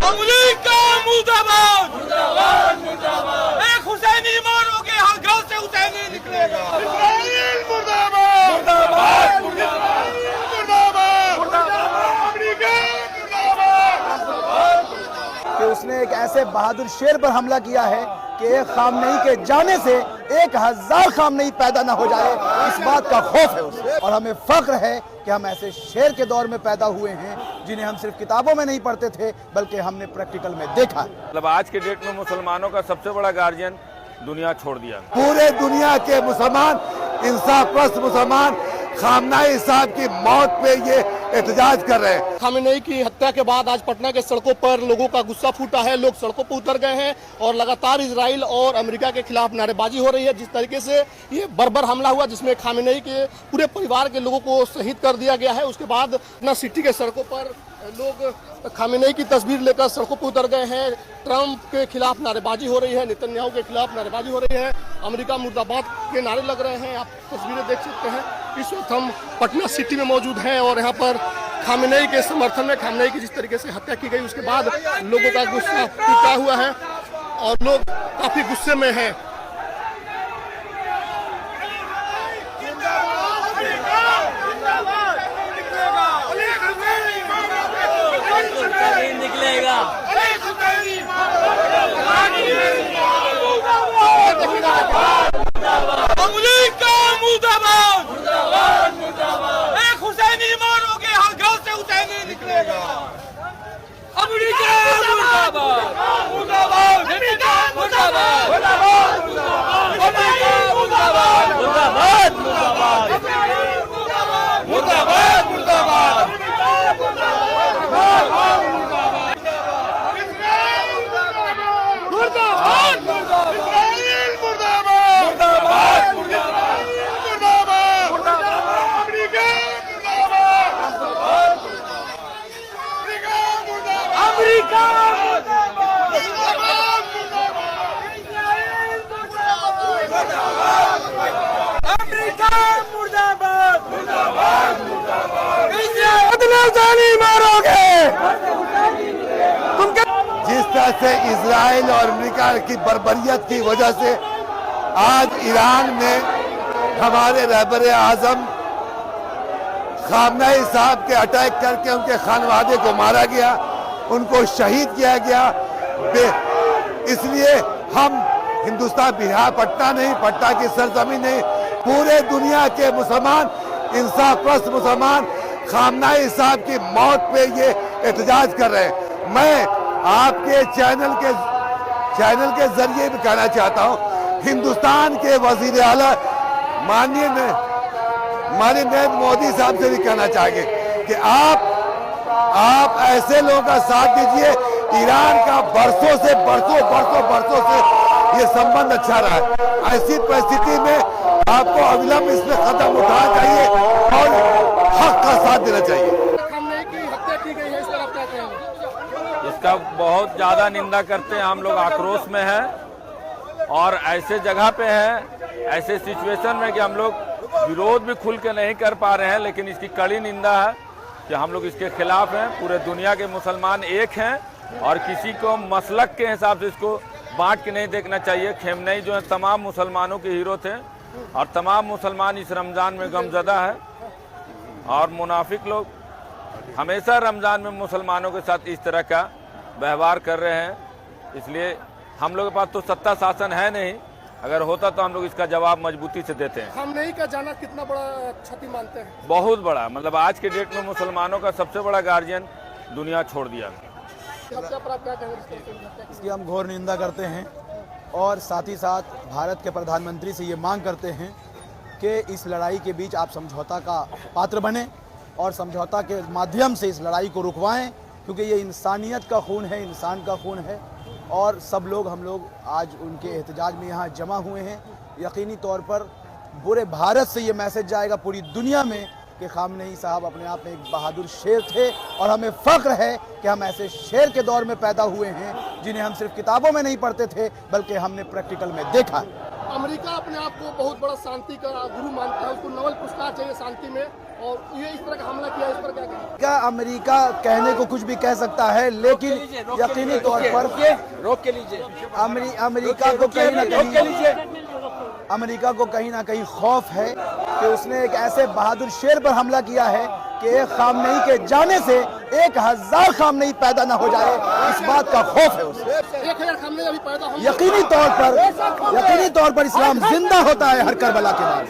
America मुर्दाबाद मुर्दाबाद मुर्दाबाद। एक हुसैनी मारोगे हर घर से हुसैनी निकलेगा। इस्राइल मुर्दाबाद मुर्दाबाद मुर्दाबाद मुर्दाबाद। अमेरिका मुर्दाबाद। कि उसने एक ऐसे बहादुर शेर पर हमला किया है कि एक खामनेई के जाने से 1000 खामनेई पैदा न हो जाए, इस बात का खौफ है उसे। और हमें फख्र है कि हम ऐसे शेर के दौर में पैदा हुए हैं जिन्हें हम सिर्फ किताबों में नहीं पढ़ते थे बल्कि हमने प्रैक्टिकल में देखा। मतलब आज के डेट में मुसलमानों का सबसे बड़ा गार्जियन दुनिया छोड़ दिया। पूरे दुनिया के मुसलमान, इंसाफ परस्त मुसलमान खामनेई साहब की मौत पे ये एहतजाज कर रहे हैं। खामेनेई की हत्या के बाद आज पटना के सड़कों पर लोगों का गुस्सा फूटा है, लोग सड़कों पर उतर गए हैं और लगातार इजराइल और अमेरिका के खिलाफ नारेबाजी हो रही है। जिस तरीके से ये बर्बर हमला हुआ जिसमें खामेनेई के पूरे परिवार के लोगों को शहीद कर दिया गया है, उसके बाद अपना सिटी के सड़कों पर लोग खामेनेई की तस्वीर लेकर सड़कों पर उतर गए हैं। ट्रंप के खिलाफ नारेबाजी हो रही है, नेतन्याहू के खिलाफ नारेबाजी हो रही है, अमेरिका मुर्दाबाद के नारे लग रहे हैं। आप तस्वीरें देख सकते हैं। इस वक्त हम पटना सिटी में मौजूद हैं और यहाँ पर खामेनेई के समर्थन में, खामेनेई की जिस तरीके से हत्या की गई उसके बाद लोगों का गुस्सा फूटा हुआ है और लोग काफी गुस्से में हैं। निकलेगा अमेरिका मुर्दाबाद मुर्दाबाद मुर्दाबाद। एक हुसैनी मारोगे हर घर से हुसैनी निकलेगा। अमेरिका मुर्दाबाद मुर्दाबाद अमेरिका मुर्दाबाद मुर्दाबाद अमेरिका मुर्दाबाद मुर्दाबाद मुर्दाबाद मुर्दाबाद मुर्दाबाद। जिस तरह से इजराइल और अमेरिका की बर्बरियत की वजह से आज ईरान में हमारे रहबर आजम खामनेई साहब के अटैक करके उनके खानवादे को मारा गया, उनको शहीद किया गया। इसलिए हम हिंदुस्तान, बिहार, पटना नहीं, पटना की सरजमीन नहीं, पूरे दुनिया के मुसलमान, इंसाफ परस्त मुसलमान खामनेई साहब की मौत पे ये एहतजाज कर रहे हैं। मैं आपके चैनल के जरिए भी कहना चाहता हूँ, हिंदुस्तान के वजीर आला माननीय नरेंद्र मोदी साहब से भी कहना चाहेंगे कि आप ऐसे लोगों का साथ दीजिए। ईरान का बरसों से ये संबंध अच्छा रहा है। ऐसी परिस्थिति में आपको अविलंब इसमें कदम उठाना चाहिए और हक का साथ देना चाहिए। खामेनेई की हत्या की गई है, इस पर आप क्या कहेंगे? इसका बहुत ज्यादा निंदा करते हैं। हम लोग आक्रोश में हैं और ऐसे जगह पे हैं, ऐसे सिचुएशन में कि हम लोग विरोध भी खुल के नहीं कर पा रहे हैं, लेकिन इसकी कड़ी निंदा है कि हम लोग इसके खिलाफ हैं। पूरे दुनिया के मुसलमान एक हैं और किसी को मसलक के हिसाब से इसको बांट के नहीं देखना चाहिए। खामेनेई जो है तमाम मुसलमानों के हीरो थे और तमाम मुसलमान इस रमज़ान में गमज़दा है और मुनाफिक लोग हमेशा रमज़ान में मुसलमानों के साथ इस तरह का व्यवहार कर रहे हैं। इसलिए हम लोग के पास तो सत्ता शासन है नहीं, अगर होता तो हम लोग इसका जवाब मजबूती से देते हैं। खामेनेई का जाना कितना बड़ा क्षति मानते हैं? बहुत बड़ा, मतलब आज के डेट में मुसलमानों का सबसे बड़ा गार्जियन दुनिया छोड़ दिया। इसकी हम घोर निंदा करते हैं और साथ ही साथ भारत के प्रधानमंत्री से ये मांग करते हैं कि इस लड़ाई के बीच आप समझौता का पात्र बने और समझौता के माध्यम से इस लड़ाई को रुकवाएं, क्योंकि ये इंसानियत का खून है, इंसान का खून है और सब लोग, हम लोग आज उनके एहतजाज में यहाँ जमा हुए हैं। यकीनी तौर पर पूरे भारत से ये मैसेज जाएगा पूरी दुनिया में कि खामनेई साहब अपने आप में एक बहादुर शेर थे और हमें फख्र है कि हम ऐसे शेर के दौर में पैदा हुए हैं जिन्हें हम सिर्फ किताबों में नहीं पढ़ते थे बल्कि हमने प्रैक्टिकल में देखा। अमेरिका अपने आप को बहुत बड़ा शांति का गुरु मानता है, उसको नोबेल पुरस्कार चाहिए शांति में। और ये इस तरह का हमला किया, इस पर क्या कहें? क्या अमेरिका कहने को कुछ भी कह सकता है, लेकिन यकीनी तौर पर रोक के लीजिए, अमेरिका को कहीं ना कहीं खौफ है कि उसने एक ऐसे बहादुर शेर पर हमला किया है कि एक खामनेई के जाने से 1000 खामनेई पैदा ना हो जाए, इस बात का खौफ है उसे। 1000 खामनेई अभी पैदा हो, यकीनी तौर पर इस्लाम जिंदा होता है हर करबला के बाद।